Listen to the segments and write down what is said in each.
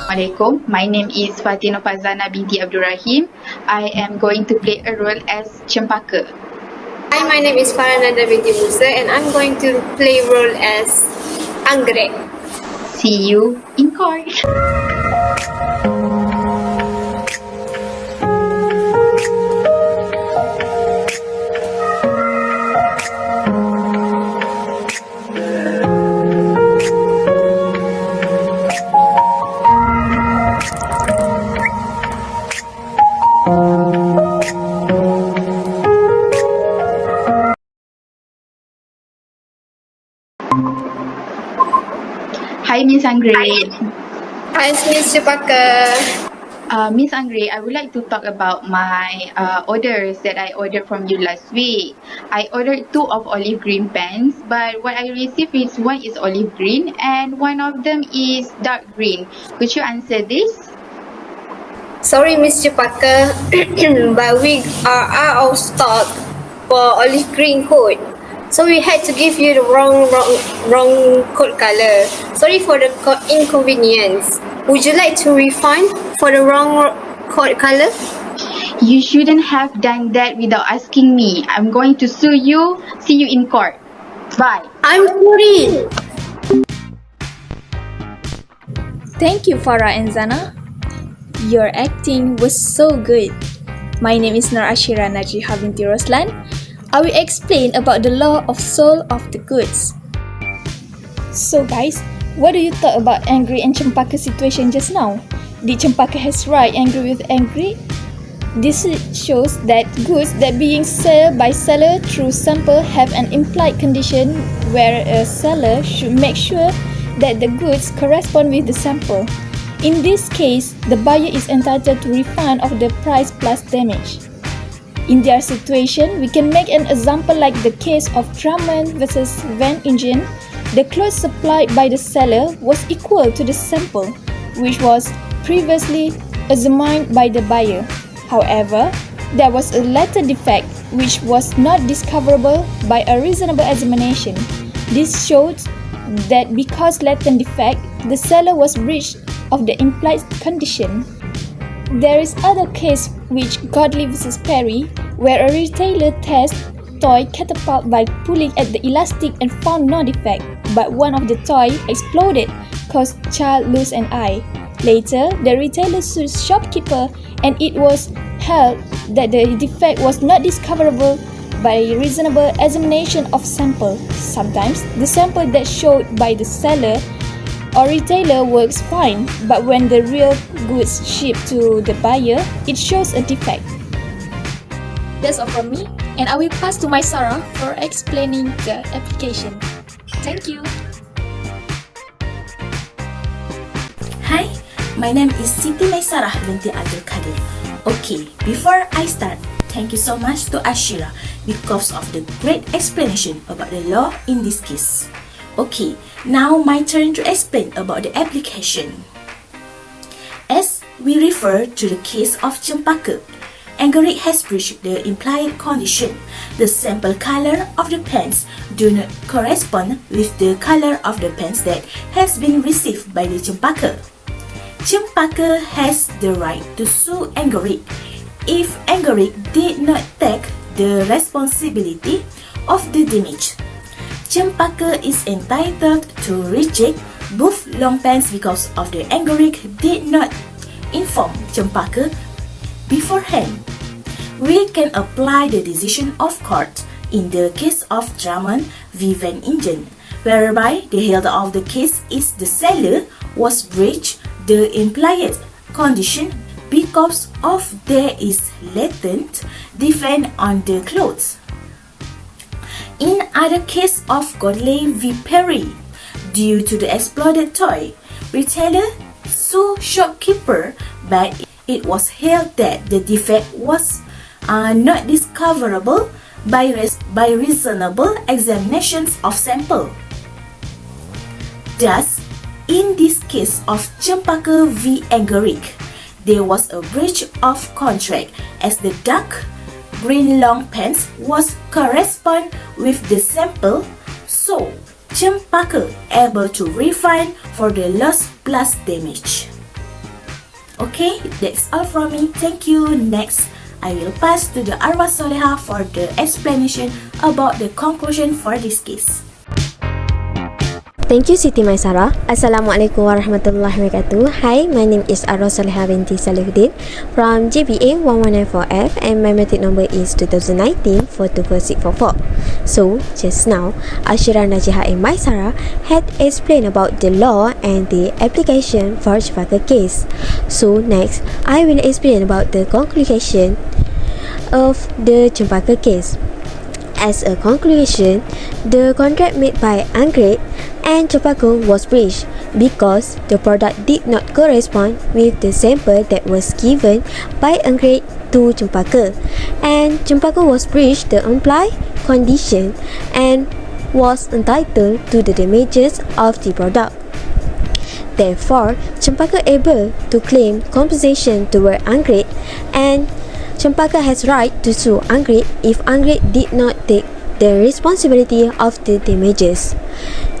Assalamualaikum. My name is Fatina Fazana binti Abdul Rahim. I am going to play a role as Cempaka. Hi, my name is Farananda binti Musa and I'm going to play role as Anggrek. See you in court. Hi, Miss Anggrek. Hi, Miss Cempaka. Miss Anggrek, I would like to talk about my orders that I ordered from you last week. I ordered 2 of olive green pens, but what I received is one is olive green and one of them is dark green. Could you answer this? Sorry, Miss Cempaka, but we are out of stock for olive green coat. So we had to give you the wrong coat color. Sorry for the inconvenience. Would you like to refund for the wrong coat color? You shouldn't have done that without asking me. I'm going to sue you. See you in court. Bye. I'm sorry. Thank you, Farah and Zana. Your acting was so good. My name is Nur Ashira Najriha binti Roslan. I will explain about the law of soul of the goods. So guys, what do you thought about Anggrek and Cempaka situation just now? Did Cempaka has right angry with Anggrek? This shows that goods that being sold by seller through sample have an implied condition where a seller should make sure that the goods correspond with the sample. In this case, the buyer is entitled to refund of the price plus damage. In their situation, we can make an example like the case of Drummond versus Van Ingen. The clothes supplied by the seller was equal to the sample, which was previously examined by the buyer. However, there was a latent defect which was not discoverable by a reasonable examination. This shows that because latent defect, the seller was breached of the implied condition. There is other case which Godley vs Perry, where a retailer tests toy catapult by pulling at the elastic and found no defect, but one of the toy exploded, caused child lose an eye. Later, the retailer sued shopkeeper and it was held that the defect was not discoverable by reasonable examination of sample. Sometimes, the sample that showed by the seller or retailer works fine, but when the real goods shipped to the buyer, it shows a defect. That's all from me, and I will pass to my Sarah for explaining the application. Thank you. Hi, my name is Siti Maisarah binti Abdul Kadir. Okay, before I start, thank you so much to Ashira because of the great explanation about the law in this case. Okay, now my turn to explain about the application. As we refer to the case of Cempaka, Anggrek has breached the implied condition. The sample color of the pens do not correspond with the color of the pens that has been received by the Cempaka. Cempaka has the right to sue Anggrek if Anggrek did not take the responsibility of the damage. Cempaka is entitled to reject both long pens because of the Anggrek did not inform Cempaka beforehand. We can apply the decision of court in the case of Drummond v Van Ingen, whereby the head of the case is the seller was breached the implied condition because of there is latent defect on the clothes. In other case of Godley v Perry, due to the exploded toy, retailer sued shopkeeper, but it was held that the defect was not discoverable by reasonable examinations of sample. Thus, in this case of Cempaka v Anggrek, there was a breach of contract as the dark green long pants was correspond with the sample, so Cempaka able to refund for the loss plus damage. Okay, that's all from me. Thank you. Next, I will pass to the Arwah Soleha for the explanation about the conclusion for this case. Thank you Siti Maisarah. Assalamualaikum warahmatullahi wabarakatuh. Hi, my name is Arwah Soleha binti Salihuddin from JBA 1194F and my matric number is 2019-424644. So, just now, Ashira, Najiha and Maisarah had explained about the law and the application for Cempaka case. So, next, I will explain about the conclusion of the Cempaka case. As a conclusion, the contract made by Anggrek and Cempaka was breached because the product did not correspond with the sample that was given by Anggrek to Cempaka, and Cempaka was breached the implied condition and was entitled to the damages of the product. Therefore, Cempaka able to claim compensation toward Anggrek, and Cempaka has right to sue Anggrek if Anggrek did not take the responsibility of the damages.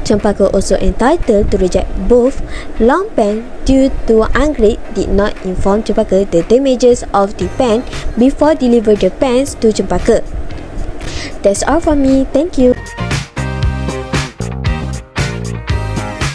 Cempaka also entitled to reject both long pen due to Anggrek did not inform Cempaka the damages of the pen before deliver the pens to Cempaka. That's all from me. Thank you.